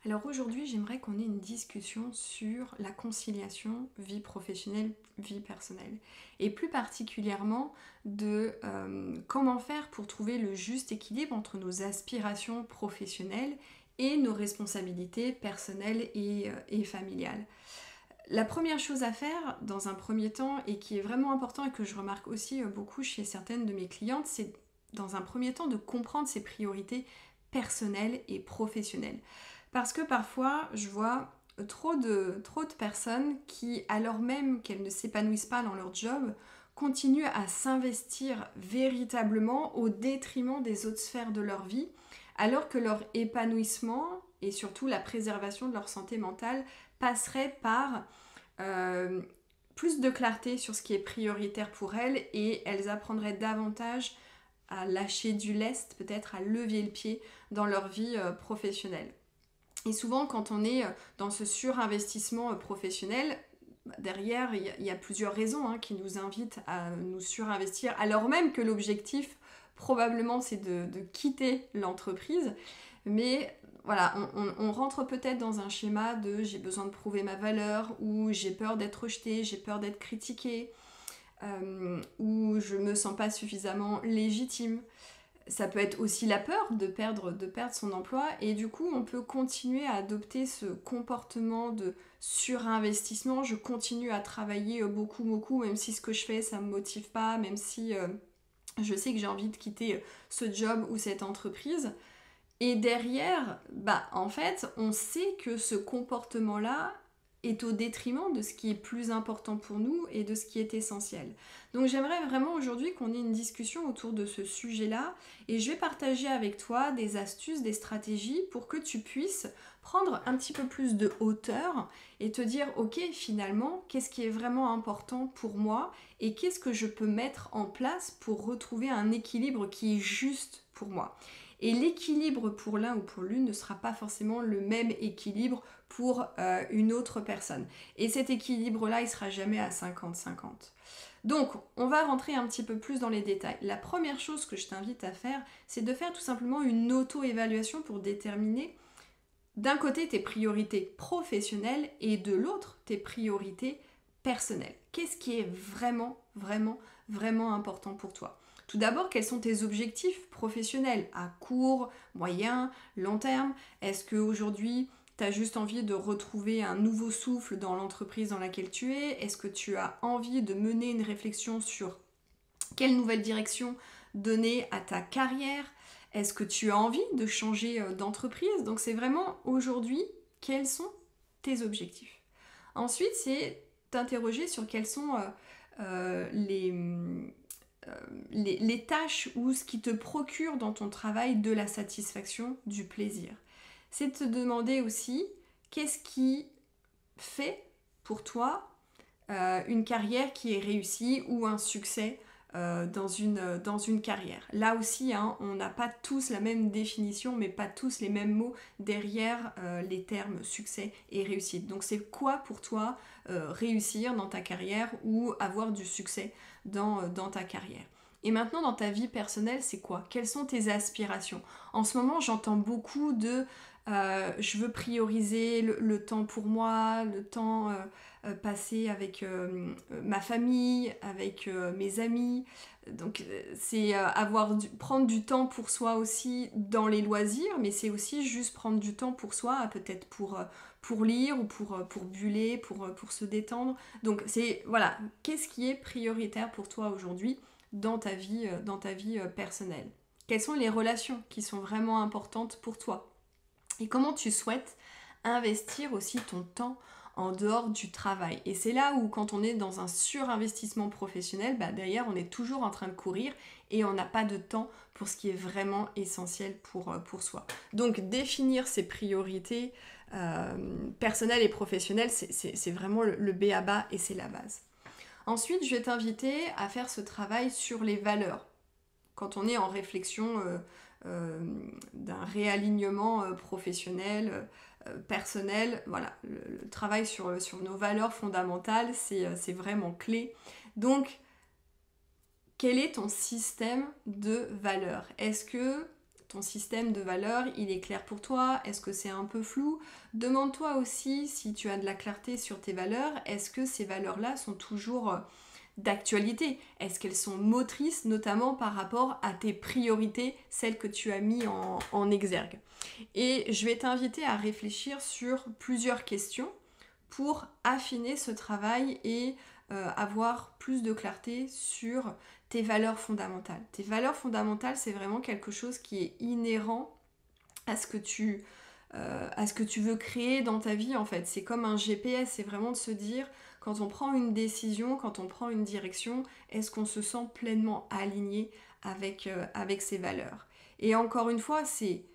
Alors aujourd'hui, j'aimerais qu'on ait une discussion sur la conciliation vie professionnelle, vie personnelle. Et plus particulièrement de comment faire pour trouver le juste équilibre entre nos aspirations professionnelles et nos responsabilités personnelles et familiales. La première chose à faire dans un premier temps et qui est vraiment important et que je remarque aussi beaucoup chez certaines de mes clientes, c'est dans un premier temps de comprendre ses priorités personnelles et professionnelles. Parce que parfois, je vois trop de personnes qui, alors même qu'elles ne s'épanouissent pas dans leur job, continuent à s'investir véritablement au détriment des autres sphères de leur vie, alors que leur épanouissement et surtout la préservation de leur santé mentale passerait par euh, plus de clarté sur ce qui est prioritaire pour elles et elles apprendraient davantage à lâcher du lest, peut-être à lever le pied dans leur vie professionnelle. Et souvent, quand on est dans ce surinvestissement professionnel, derrière, il y a plusieurs raisons qui nous invitent à nous surinvestir, alors même que l'objectif, probablement, c'est de quitter l'entreprise. Mais voilà, on rentre peut-être dans un schéma de j'ai besoin de prouver ma valeur, ou j'ai peur d'être rejeté, j'ai peur d'être critiqué, ou je me sens pas suffisamment légitime. Ça peut être aussi la peur de perdre son emploi et du coup on peut continuer à adopter ce comportement de surinvestissement. Je continue à travailler beaucoup même si ce que je fais ça me motive pas, même si je sais que j'ai envie de quitter ce job ou cette entreprise. Et derrière, en fait, on sait que ce comportement-là est au détriment de ce qui est plus important pour nous et de ce qui est essentiel. Donc j'aimerais vraiment aujourd'hui qu'on ait une discussion autour de ce sujet-là et je vais partager avec toi des astuces, des stratégies pour que tu puisses prendre un petit peu plus de hauteur et te dire ok finalement qu'est-ce qui est vraiment important pour moi et qu'est-ce que je peux mettre en place pour retrouver un équilibre qui est juste pour moi. Et l'équilibre pour l'un ou pour l'une ne sera pas forcément le même équilibre pour une autre personne. Et cet équilibre-là, il ne sera jamais à 50-50. Donc, on va rentrer un petit peu plus dans les détails. La première chose que je t'invite à faire, c'est de faire tout simplement une auto-évaluation pour déterminer d'un côté tes priorités professionnelles et de l'autre tes priorités personnelles. Qu'est-ce qui est vraiment important pour toi? Tout d'abord, quels sont tes objectifs professionnels à court, moyen, long terme? Est-ce qu'aujourd'hui, tu as juste envie de retrouver un nouveau souffle dans l'entreprise dans laquelle tu es? Est-ce que tu as envie de mener une réflexion sur quelle nouvelle direction donner à ta carrière? Est-ce que tu as envie de changer d'entreprise? Donc c'est vraiment aujourd'hui, quels sont tes objectifs? Ensuite, c'est t'interroger sur quels sont les tâches ou ce qui te procure dans ton travail de la satisfaction, du plaisir. C'est de te demander aussi qu'est-ce qui fait pour toi une carrière qui est réussie ou un succès dans une carrière. Là aussi, on n'a pas tous la même définition, mais pas tous les mêmes mots derrière les termes succès et réussite. Donc c'est quoi pour toi réussir dans ta carrière ou avoir du succès dans ta carrière? Et maintenant, dans ta vie personnelle, c'est quoi? Quelles sont tes aspirations? En ce moment, j'entends beaucoup de je veux prioriser le temps pour moi, le temps passé avec ma famille, avec mes amis. Donc c'est prendre du temps pour soi aussi dans les loisirs, mais c'est aussi juste prendre du temps pour soi, peut-être pour lire ou pour buller, pour se détendre. Donc c'est, voilà, qu'est-ce qui est prioritaire pour toi aujourd'hui dans ta vie personnelle? Quelles sont les relations qui sont vraiment importantes pour toi? Et comment tu souhaites investir aussi ton temps en dehors du travail. Et c'est là où quand on est dans un surinvestissement professionnel, derrière on est toujours en train de courir et on n'a pas de temps pour ce qui est vraiment essentiel pour soi. Donc définir ses priorités personnelles et professionnelles, c'est vraiment le B à bas et c'est la base. Ensuite, je vais t'inviter à faire ce travail sur les valeurs. Quand on est en réflexion d'un réalignement professionnel, personnel, voilà, le travail sur nos valeurs fondamentales, c'est vraiment clé. Donc, quel est ton système de valeurs? Est-ce que ton système de valeurs, il est clair pour toi? Est-ce que c'est un peu flou? Demande-toi aussi si tu as de la clarté sur tes valeurs, est-ce que ces valeurs-là sont toujours d'actualité? Est-ce qu'elles sont motrices, notamment par rapport à tes priorités, celles que tu as mis en exergue? Et je vais t'inviter à réfléchir sur plusieurs questions pour affiner ce travail et avoir plus de clarté sur tes valeurs fondamentales. Tes valeurs fondamentales, c'est vraiment quelque chose qui est inhérent à ce que tu veux créer dans ta vie en fait. C'est comme un GPS, c'est vraiment de se dire, quand on prend une décision, quand on prend une direction, est-ce qu'on se sent pleinement aligné avec ses valeurs? Et encore une fois, c'est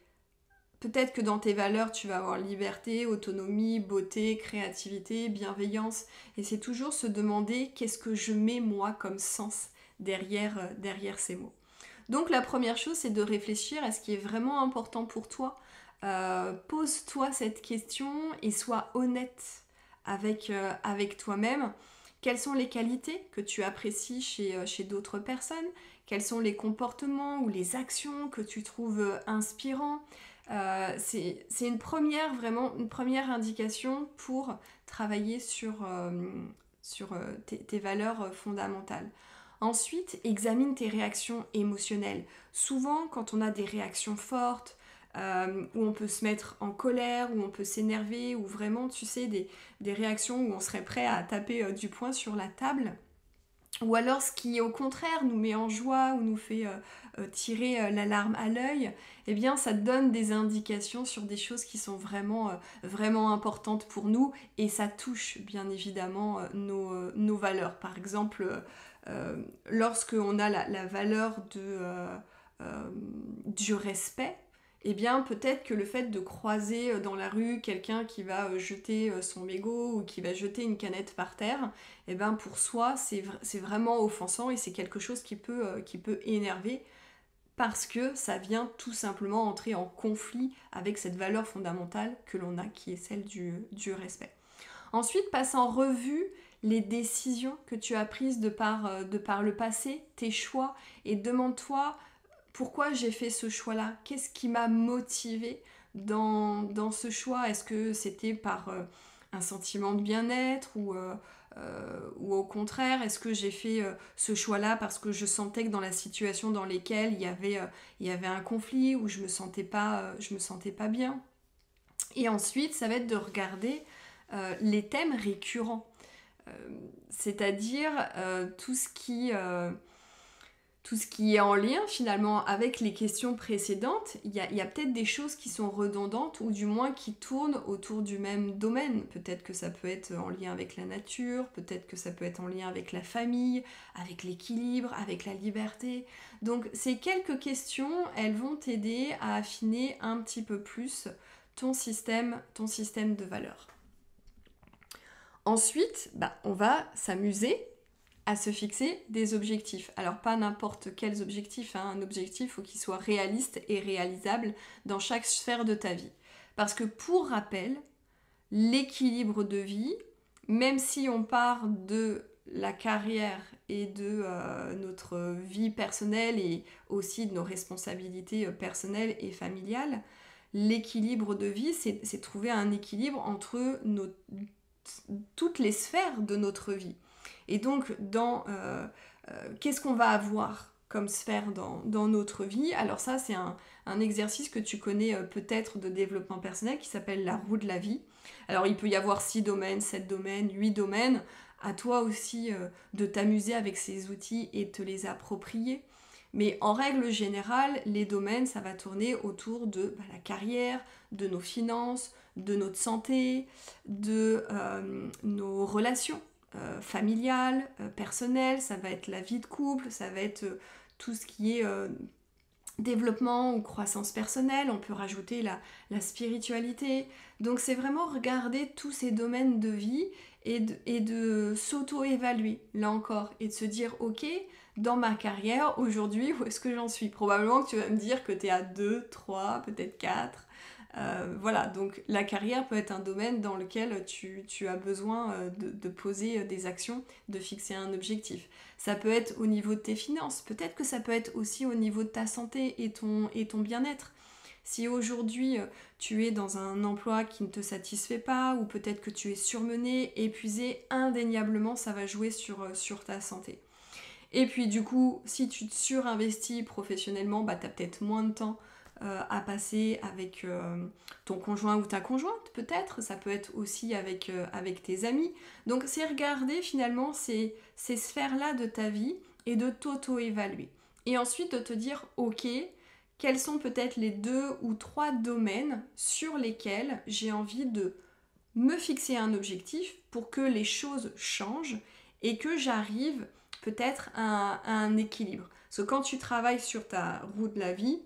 peut-être que dans tes valeurs, tu vas avoir liberté, autonomie, beauté, créativité, bienveillance. Et c'est toujours se demander qu'est-ce que je mets moi comme sens derrière ces mots. Donc la première chose, c'est de réfléchir à ce qui est vraiment important pour toi. Pose-toi cette question et sois honnête avec toi-même. Quelles sont les qualités que tu apprécies chez d'autres personnes? Quels sont les comportements ou les actions que tu trouves inspirants? C'est une première indication pour travailler sur tes valeurs fondamentales. Ensuite, examine tes réactions émotionnelles. Souvent, quand on a des réactions fortes, où on peut se mettre en colère, où on peut s'énerver, ou vraiment, tu sais, des réactions où on serait prêt à taper du poing sur la table, ou alors ce qui au contraire nous met en joie ou nous fait tirer la larme à l'œil, eh bien ça donne des indications sur des choses qui sont vraiment importantes pour nous, et ça touche bien évidemment nos valeurs. Par exemple, lorsque on a la valeur du respect, eh bien peut-être que le fait de croiser dans la rue quelqu'un qui va jeter son mégot ou qui va jeter une canette par terre, eh bien pour soi c'est vraiment offensant, et c'est quelque chose qui peut énerver, parce que ça vient tout simplement entrer en conflit avec cette valeur fondamentale que l'on a, qui est celle du respect. Ensuite, passe en revue les décisions que tu as prises de par le passé, tes choix, et demande-toi pourquoi j'ai fait ce choix-là, qu'est-ce qui m'a motivé dans ce choix. Est-ce que c'était par un sentiment de bien-être, ou au contraire, est-ce que j'ai fait ce choix-là parce que je sentais que dans la situation dans laquelle il y avait un conflit, où je me sentais pas bien. Et ensuite, ça va être de regarder les thèmes récurrents, euh, c'est-à-dire tout ce qui est en lien finalement avec les questions précédentes. Il y a peut-être des choses qui sont redondantes, ou du moins qui tournent autour du même domaine. Peut-être que ça peut être en lien avec la nature, peut-être que ça peut être en lien avec la famille, avec l'équilibre, avec la liberté. Donc ces quelques questions, elles vont t'aider à affiner un petit peu plus ton système de valeurs. Ensuite, on va s'amuser à se fixer des objectifs. Alors pas n'importe quels objectifs, hein. Un objectif, il faut qu'il soit réaliste et réalisable dans chaque sphère de ta vie. Parce que pour rappel, l'équilibre de vie, même si on part de la carrière et de notre vie personnelle, et aussi de nos responsabilités personnelles et familiales, l'équilibre de vie, c'est trouver un équilibre entre toutes les sphères de notre vie. Et donc, qu'est-ce qu'on va avoir comme sphère dans notre vie? Alors ça, c'est un exercice que tu connais peut-être de développement personnel, qui s'appelle la roue de la vie. Alors, il peut y avoir 6 domaines, 7 domaines, 8 domaines. À toi aussi de t'amuser avec ces outils et de te les approprier. Mais en règle générale, les domaines, ça va tourner autour de la carrière, de nos finances, de notre santé, de nos relations familiales, personnelles. Ça va être la vie de couple, ça va être tout ce qui est développement ou croissance personnelle. On peut rajouter la spiritualité. Donc c'est vraiment regarder tous ces domaines de vie et de s'auto-évaluer, là encore, et de se dire, ok, dans ma carrière, aujourd'hui, où est-ce que j'en suis? Probablement que tu vas me dire que tu es à 2, 3, peut-être 4. Voilà, donc la carrière peut être un domaine dans lequel tu as besoin de poser des actions, de fixer un objectif. Ça peut être au niveau de tes finances, peut-être que ça peut être aussi au niveau de ta santé et ton bien-être. Si aujourd'hui tu es dans un emploi qui ne te satisfait pas, ou peut-être que tu es surmené, épuisé, indéniablement ça va jouer sur ta santé. Et puis du coup, si tu te surinvestis professionnellement, bah, tu as peut-être moins de temps à passer avec ton conjoint ou ta conjointe, peut-être. Ça peut être aussi avec tes amis. Donc c'est regarder finalement ces sphères-là de ta vie et de t'auto-évaluer. Et ensuite de te dire, ok, quels sont peut-être les 2 ou 3 domaines sur lesquels j'ai envie de me fixer un objectif pour que les choses changent et que j'arrive peut-être à un équilibre. Parce que quand tu travailles sur ta roue de la vie,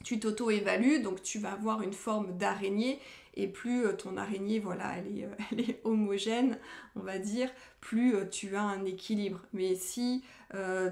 tu t'auto-évalues, donc tu vas avoir une forme d'araignée, et plus ton araignée, voilà, elle est homogène, on va dire, plus tu as un équilibre. Mais si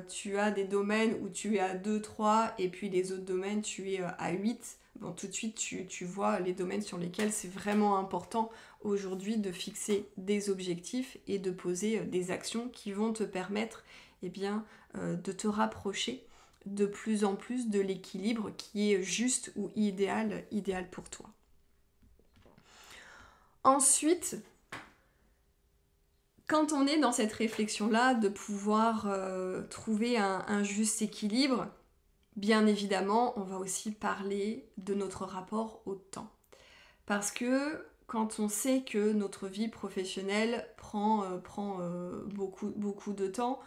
tu as des domaines où tu es à 2, 3, et puis les autres domaines, tu es à 8, bon, tout de suite, tu vois les domaines sur lesquels c'est vraiment important aujourd'hui de fixer des objectifs et de poser des actions qui vont te permettre eh bien, de te rapprocher de plus en plus de l'équilibre qui est juste ou idéal pour toi. Ensuite, quand on est dans cette réflexion-là de pouvoir trouver un juste équilibre, bien évidemment, on va aussi parler de notre rapport au temps. Parce que quand on sait que notre vie professionnelle prend beaucoup de temps,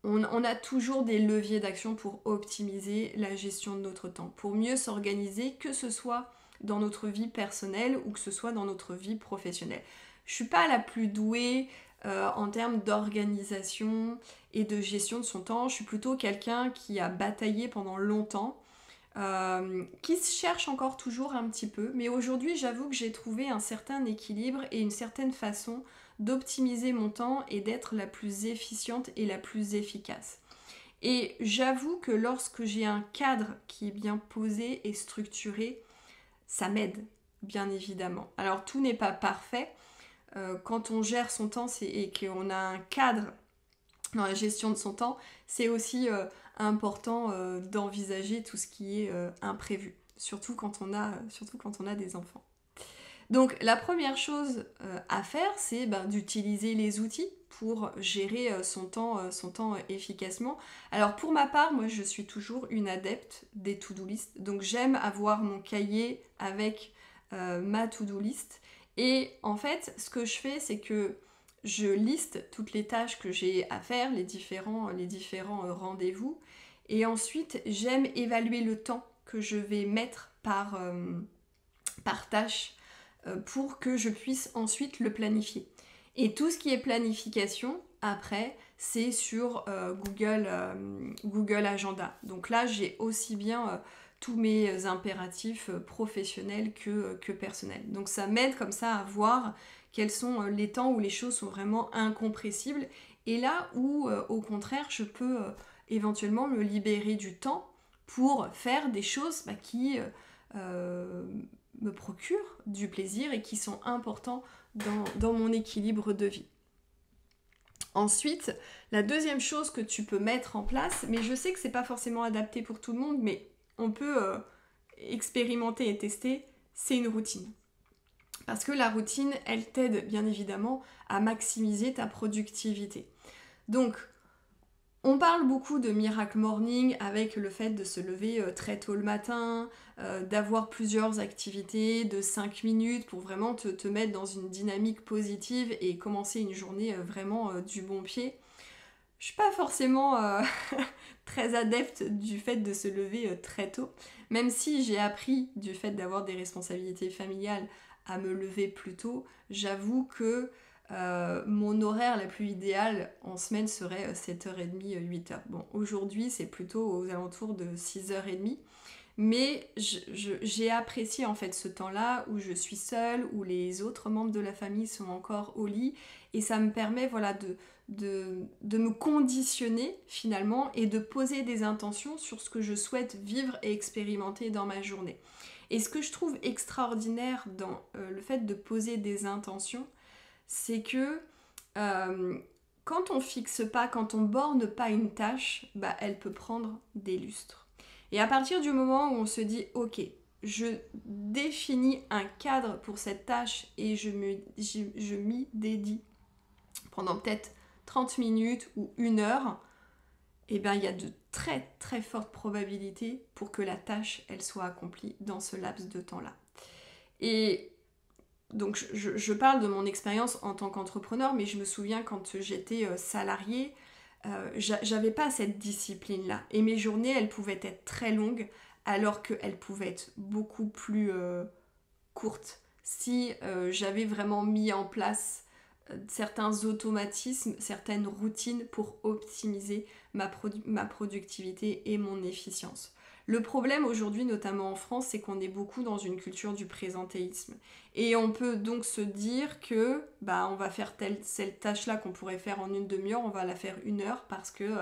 on a toujours des leviers d'action pour optimiser la gestion de notre temps, pour mieux s'organiser, que ce soit dans notre vie personnelle ou que ce soit dans notre vie professionnelle. Je ne suis pas la plus douée en termes d'organisation et de gestion de son temps. Je suis plutôt quelqu'un qui a bataillé pendant longtemps, qui se cherche encore toujours un petit peu. Mais aujourd'hui, j'avoue que j'ai trouvé un certain équilibre et une certaine façon d'optimiser mon temps et d'être la plus efficiente et la plus efficace. Et j'avoue que lorsque j'ai un cadre qui est bien posé et structuré, ça m'aide, bien évidemment. Alors tout n'est pas parfait. Quand on gère son temps et qu'on a un cadre dans la gestion de son temps, c'est aussi important d'envisager tout ce qui est imprévu, surtout quand on a des enfants. Donc la première chose à faire, c'est d'utiliser les outils pour gérer son temps efficacement. Alors pour ma part, moi je suis toujours une adepte des to-do list. Donc j'aime avoir mon cahier avec ma to-do list. Et en fait, ce que je fais, c'est que je liste toutes les tâches que j'ai à faire, les différents rendez-vous. Et ensuite, j'aime évaluer le temps que je vais mettre par tâche pour que je puisse ensuite le planifier. Et tout ce qui est planification, après, c'est sur Google Agenda. Donc là, j'ai aussi bien tous mes impératifs professionnels que personnels. Donc ça m'aide comme ça à voir quels sont les temps où les choses sont vraiment incompressibles et là où, au contraire, je peux éventuellement me libérer du temps pour faire des choses qui me procurent du plaisir et qui sont importants dans mon équilibre de vie. Ensuite, la deuxième chose que tu peux mettre en place, mais je sais que c'est pas forcément adapté pour tout le monde, mais on peut expérimenter et tester, c'est une routine. Parce que la routine, elle t'aide bien évidemment à maximiser ta productivité. Donc, on parle beaucoup de miracle morning avec le fait de se lever très tôt le matin, d'avoir plusieurs activités de 5 minutes pour vraiment te mettre dans une dynamique positive et commencer une journée vraiment du bon pied. Je suis pas forcément très adepte du fait de se lever très tôt, même si j'ai appris du fait d'avoir des responsabilités familiales à me lever plus tôt. J'avoue que mon horaire la plus idéale en semaine serait 7h30, 8h. Bon, aujourd'hui c'est plutôt aux alentours de 6h30, mais j'ai apprécié en fait ce temps-là où je suis seule, où les autres membres de la famille sont encore au lit, et ça me permet voilà, de me conditionner finalement et de poser des intentions sur ce que je souhaite vivre et expérimenter dans ma journée. Et ce que je trouve extraordinaire dans le fait de poser des intentions, c'est que quand on fixe pas, quand on borne pas une tâche, bah, elle peut prendre des lustres. Et à partir du moment où on se dit, ok, je définis un cadre pour cette tâche et je m'y dédie pendant peut-être 30 minutes ou 1 heure, et bien il y a de très très fortes probabilités pour que la tâche elle soit accomplie dans ce laps de temps-là. Et donc je parle de mon expérience en tant qu'entrepreneur, mais je me souviens quand j'étais salariée, j'avais pas cette discipline-là. Et mes journées, elles pouvaient être très longues, alors qu'elles pouvaient être beaucoup plus courtes si j'avais vraiment mis en place certains automatismes, certaines routines pour optimiser ma productivité et mon efficience. Le problème aujourd'hui, notamment en France, c'est qu'on est beaucoup dans une culture du présentéisme. Et on peut donc se dire que on va faire cette tâche-là qu'on pourrait faire en une demi-heure, on va la faire 1 heure parce que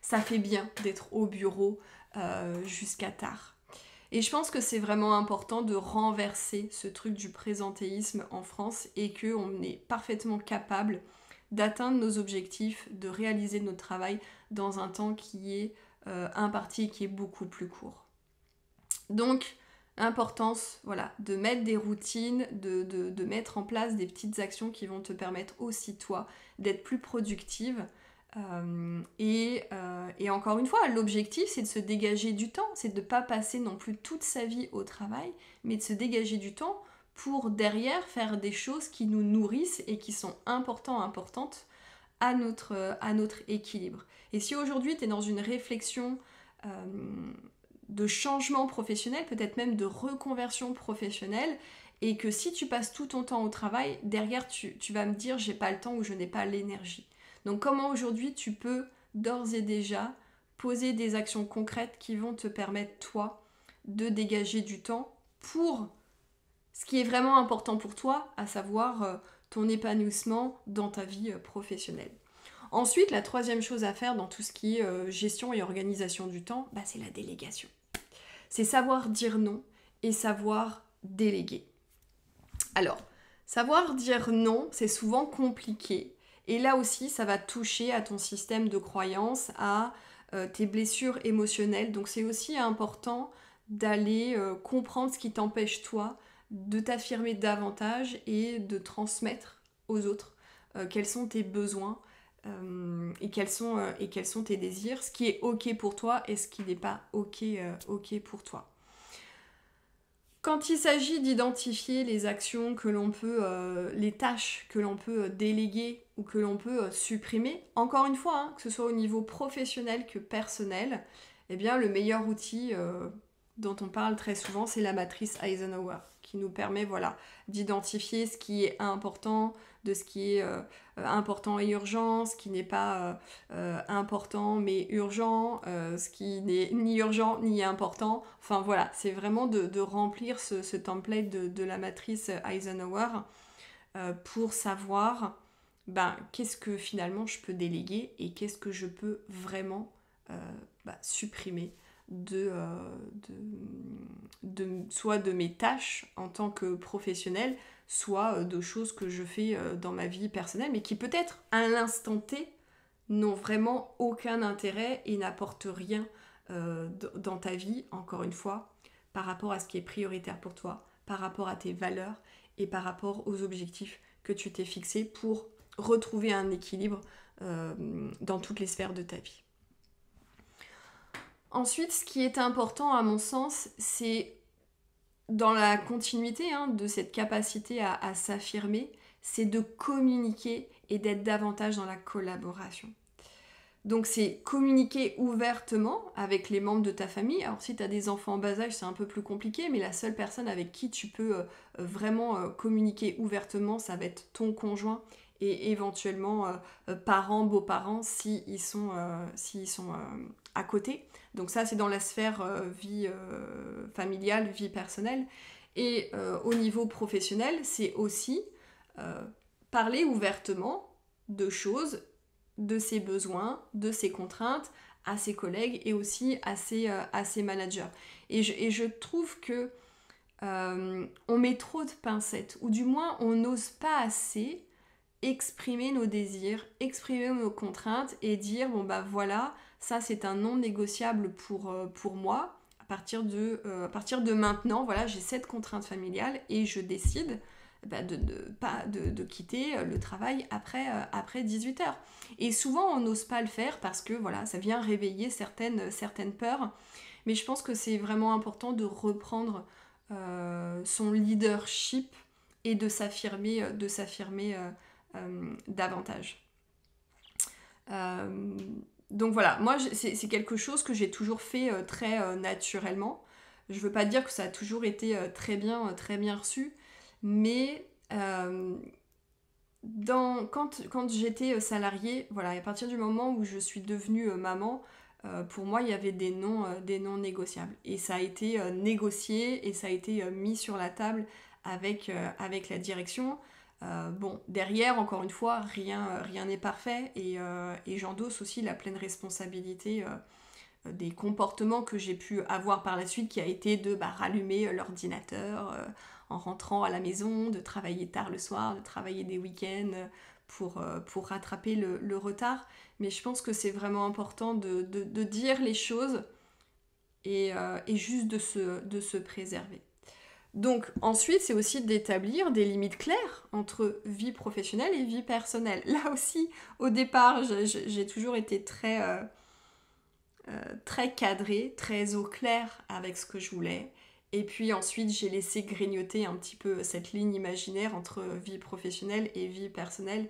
ça fait bien d'être au bureau jusqu'à tard. Et je pense que c'est vraiment important de renverser ce truc du présentéisme en France et qu'on est parfaitement capable d'atteindre nos objectifs, de réaliser notre travail dans un temps qui est imparti, qui est beaucoup plus court. Donc, importance, voilà, de mettre des routines, de mettre en place des petites actions qui vont te permettre aussi, toi, d'être plus productive. Et encore une fois, l'objectif, c'est de se dégager du temps, c'est de ne pas passer non plus toute sa vie au travail, mais de se dégager du temps pour derrière faire des choses qui nous nourrissent et qui sont importantes à notre équilibre. Et si aujourd'hui tu es dans une réflexion de changement professionnel, peut-être même de reconversion professionnelle, et que si tu passes tout ton temps au travail, derrière tu vas me dire j'ai pas le temps ou je n'ai pas l'énergie. Donc comment aujourd'hui tu peux d'ores et déjà poser des actions concrètes qui vont te permettre toi de dégager du temps pour ce qui est vraiment important pour toi, à savoir ton épanouissement dans ta vie professionnelle. Ensuite, la troisième chose à faire dans tout ce qui est gestion et organisation du temps, c'est la délégation. C'est savoir dire non et savoir déléguer. Alors, savoir dire non, c'est souvent compliqué. Et là aussi, ça va toucher à ton système de croyance, à tes blessures émotionnelles. Donc c'est aussi important d'aller comprendre ce qui t'empêche toi de t'affirmer davantage et de transmettre aux autres quels sont tes besoins et quels sont tes désirs, ce qui est ok pour toi et ce qui n'est pas ok pour toi. Quand il s'agit d'identifier les actions que l'on peut, les tâches que l'on peut déléguer ou que l'on peut supprimer, encore une fois, que ce soit au niveau professionnel que personnel, eh bien le meilleur outil dont on parle très souvent, c'est la matrice Eisenhower, qui nous permet d'identifier ce qui est important, de ce qui est important et urgent, ce qui n'est pas important mais urgent, ce qui n'est ni urgent ni important. Enfin voilà, c'est vraiment de remplir ce template de la matrice Eisenhower pour savoir qu'est-ce que finalement je peux déléguer et qu'est-ce que je peux vraiment supprimer soit de mes tâches en tant que professionnelle, soit de choses que je fais dans ma vie personnelle, mais qui peut-être à l'instant T n'ont vraiment aucun intérêt et n'apportent rien dans ta vie, encore une fois, par rapport à ce qui est prioritaire pour toi, par rapport à tes valeurs et par rapport aux objectifs que tu t'es fixés pour retrouver un équilibre dans toutes les sphères de ta vie. Ensuite, ce qui est important à mon sens, c'est dans la continuité de cette capacité à s'affirmer, c'est de communiquer et d'être davantage dans la collaboration. Donc c'est communiquer ouvertement avec les membres de ta famille. Alors si tu as des enfants en bas âge, c'est un peu plus compliqué, mais la seule personne avec qui tu peux vraiment communiquer ouvertement, ça va être ton conjoint et éventuellement parents, beaux-parents s'ils sont à côté. Donc ça, c'est dans la sphère vie familiale, vie personnelle. Et au niveau professionnel, c'est aussi parler ouvertement de choses, de ses besoins, de ses contraintes à ses collègues et aussi à ses managers. Et je trouve que on met trop de pincettes, ou du moins on n'ose pas assez exprimer nos désirs, exprimer nos contraintes et dire bon bah voilà, ça c'est un non négociable pour moi. À partir de maintenant, voilà, j'ai cette contrainte familiale et je décide de quitter le travail après 18 heures. Et souvent on n'ose pas le faire parce que voilà, ça vient réveiller certaines peurs. Mais je pense que c'est vraiment important de reprendre son leadership et de s'affirmer davantage. Euh, donc voilà, moi c'est quelque chose que j'ai toujours fait très naturellement. Je veux pas dire que ça a toujours été très bien reçu, mais quand j'étais salariée, voilà, à partir du moment où je suis devenue maman, pour moi il y avait des non négociables. Et ça a été négocié et ça a été mis sur la table avec la direction. Bon, derrière, encore une fois, rien n'est parfait et j'endosse aussi la pleine responsabilité des comportements que j'ai pu avoir par la suite, qui a été de rallumer l'ordinateur en rentrant à la maison, de travailler tard le soir, de travailler des week-ends pour rattraper le retard. Mais je pense que c'est vraiment important de dire les choses et juste de se préserver. Donc ensuite, c'est aussi d'établir des limites claires entre vie professionnelle et vie personnelle. Là aussi, au départ, j'ai toujours été très cadrée, très au clair avec ce que je voulais. Et puis ensuite, j'ai laissé grignoter un petit peu cette ligne imaginaire entre vie professionnelle et vie personnelle.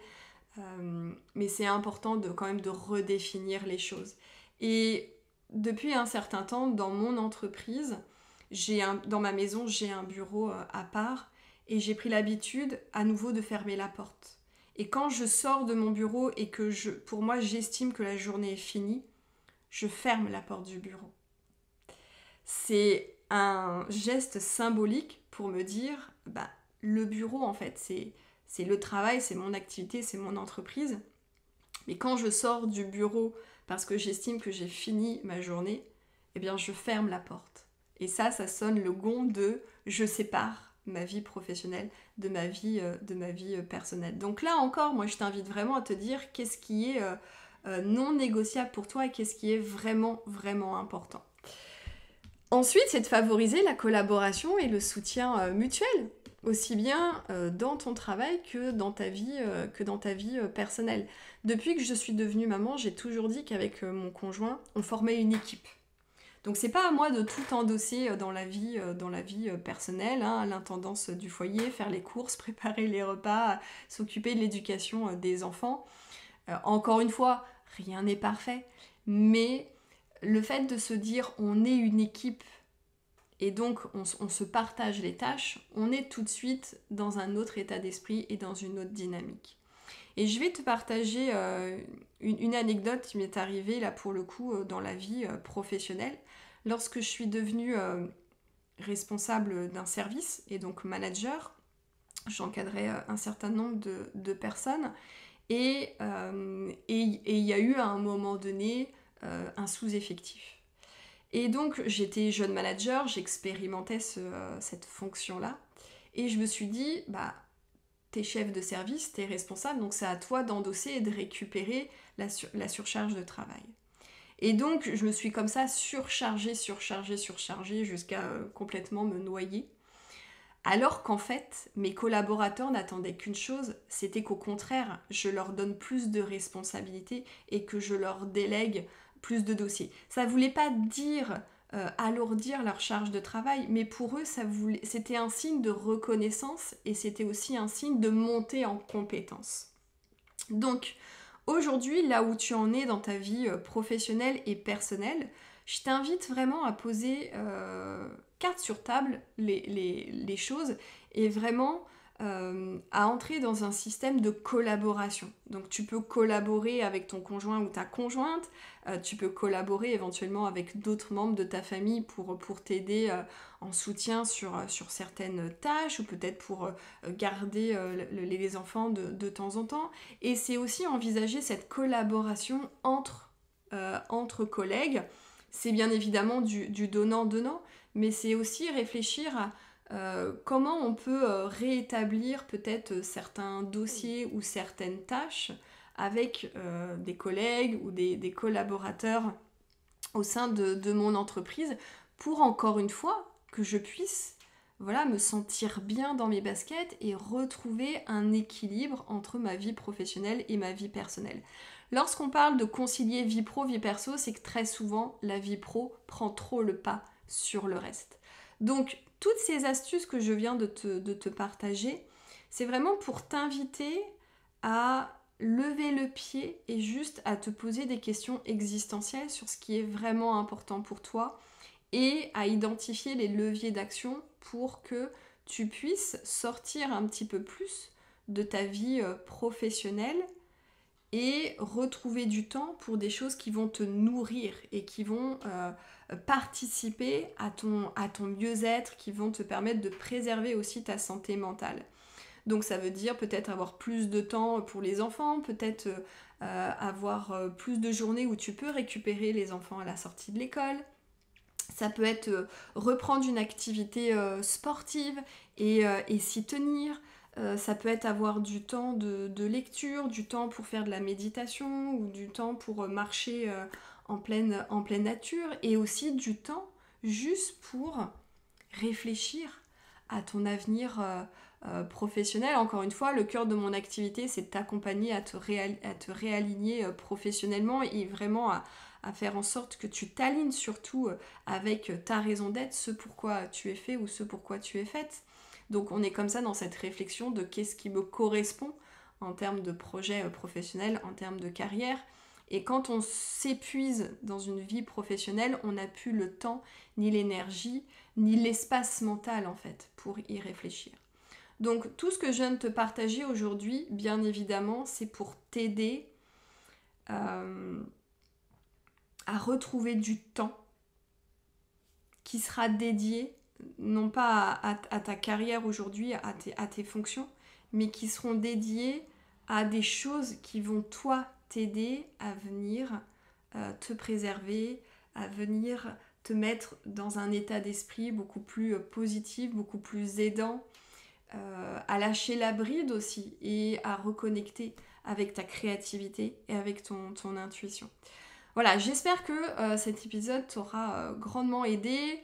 Mais c'est important quand même de redéfinir les choses. Et depuis un certain temps, dans mon entreprise, dans ma maison, j'ai un bureau à part et j'ai pris l'habitude à nouveau de fermer la porte. Et quand je sors de mon bureau et que pour moi, j'estime que la journée est finie, je ferme la porte du bureau. C'est un geste symbolique pour me dire, le bureau en fait, c'est le travail, c'est mon activité, c'est mon entreprise. Mais quand je sors du bureau parce que j'estime que j'ai fini ma journée, eh bien je ferme la porte. Et ça sonne le gong de je sépare ma vie professionnelle de ma vie personnelle. Donc là encore, moi je t'invite vraiment à te dire qu'est-ce qui est non négociable pour toi et qu'est-ce qui est vraiment, vraiment important. Ensuite, c'est de favoriser la collaboration et le soutien mutuel, aussi bien dans ton travail que dans ta vie personnelle. Depuis que je suis devenue maman, j'ai toujours dit qu'avec mon conjoint, on formait une équipe. Donc c'est pas à moi de tout endosser dans la vie personnelle, hein, l'intendance du foyer, faire les courses, préparer les repas, s'occuper de l'éducation des enfants. Encore une fois, rien n'est parfait, mais le fait de se dire on est une équipe et donc on se partage les tâches, on est tout de suite dans un autre état d'esprit et dans une autre dynamique. Et je vais te partager une anecdote qui m'est arrivée là pour le coup dans la vie professionnelle. Lorsque je suis devenue responsable d'un service et donc manager, j'encadrais un certain nombre de personnes et il y a eu à un moment donné un sous-effectif. Et donc j'étais jeune manager, j'expérimentais cette fonction-là et je me suis dit, t'es chef de service, t'es responsable, donc c'est à toi d'endosser et de récupérer la surcharge de travail. Et donc je me suis comme ça surchargée jusqu'à complètement me noyer. Alors qu'en fait, mes collaborateurs n'attendaient qu'une chose, c'était qu'au contraire, je leur donne plus de responsabilités et que je leur délègue plus de dossiers. Ça ne voulait pas dire alourdir leur charge de travail, mais pour eux, c'était un signe de reconnaissance et c'était aussi un signe de montée en compétence. Donc, aujourd'hui, là où tu en es dans ta vie professionnelle et personnelle, je t'invite vraiment à poser carte sur table les choses et vraiment à entrer dans un système de collaboration. Donc tu peux collaborer avec ton conjoint ou ta conjointe, tu peux collaborer éventuellement avec d'autres membres de ta famille pour t'aider en soutien sur certaines tâches ou peut-être pour garder les enfants de temps en temps. Et c'est aussi envisager cette collaboration entre collègues. C'est bien évidemment du donnant-donnant, mais c'est aussi réfléchir à comment on peut réétablir peut-être certains dossiers ou certaines tâches avec des collègues ou des collaborateurs au sein de mon entreprise pour encore une fois que je puisse me sentir bien dans mes baskets et retrouver un équilibre entre ma vie professionnelle et ma vie personnelle. Lorsqu'on parle de concilier vie pro, vie perso, c'est que très souvent la vie pro prend trop le pas sur le reste. Donc toutes ces astuces que je viens de te partager, c'est vraiment pour t'inviter à lever le pied et juste à te poser des questions existentielles sur ce qui est vraiment important pour toi et à identifier les leviers d'action pour que tu puisses sortir un petit peu plus de ta vie professionnelle et retrouver du temps pour des choses qui vont te nourrir et qui vont participer à ton mieux-être, qui vont te permettre de préserver aussi ta santé mentale. Donc ça veut dire peut-être avoir plus de temps pour les enfants, peut-être avoir plus de journées où tu peux récupérer les enfants à la sortie de l'école. Ça peut être reprendre une activité sportive et s'y tenir. Ça peut être avoir du temps de lecture, du temps pour faire de la méditation ou du temps pour marcher en pleine nature et aussi du temps juste pour réfléchir à ton avenir professionnel. Encore une fois, le cœur de mon activité, c'est de t'accompagner à te réaligner professionnellement et vraiment à faire en sorte que tu t'alignes surtout avec ta raison d'être, ce pourquoi tu es fait ou ce pourquoi tu es faite. Donc on est comme ça dans cette réflexion de qu'est-ce qui me correspond en termes de projet professionnel, en termes de carrière. Et quand on s'épuise dans une vie professionnelle, on n'a plus le temps, ni l'énergie, ni l'espace mental en fait pour y réfléchir. Donc tout ce que je viens de te partager aujourd'hui, bien évidemment, c'est pour t'aider à retrouver du temps qui sera dédié non pas à ta carrière aujourd'hui, à tes fonctions, mais qui seront dédiés à des choses qui vont toi t'aider à venir te préserver, à venir te mettre dans un état d'esprit beaucoup plus positif, beaucoup plus aidant, à lâcher la bride aussi et à reconnecter avec ta créativité et avec ton intuition. Voilà, j'espère que cet épisode t'aura grandement aidé.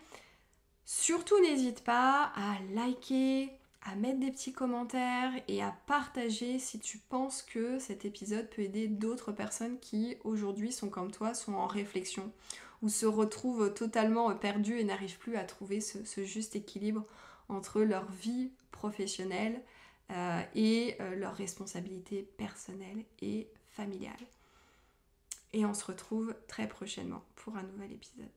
Surtout n'hésite pas à liker, à mettre des petits commentaires et à partager si tu penses que cet épisode peut aider d'autres personnes qui aujourd'hui sont comme toi, sont en réflexion ou se retrouvent totalement perdues et n'arrivent plus à trouver ce juste équilibre entre leur vie professionnelle et leurs responsabilités personnelles et familiales. Et on se retrouve très prochainement pour un nouvel épisode.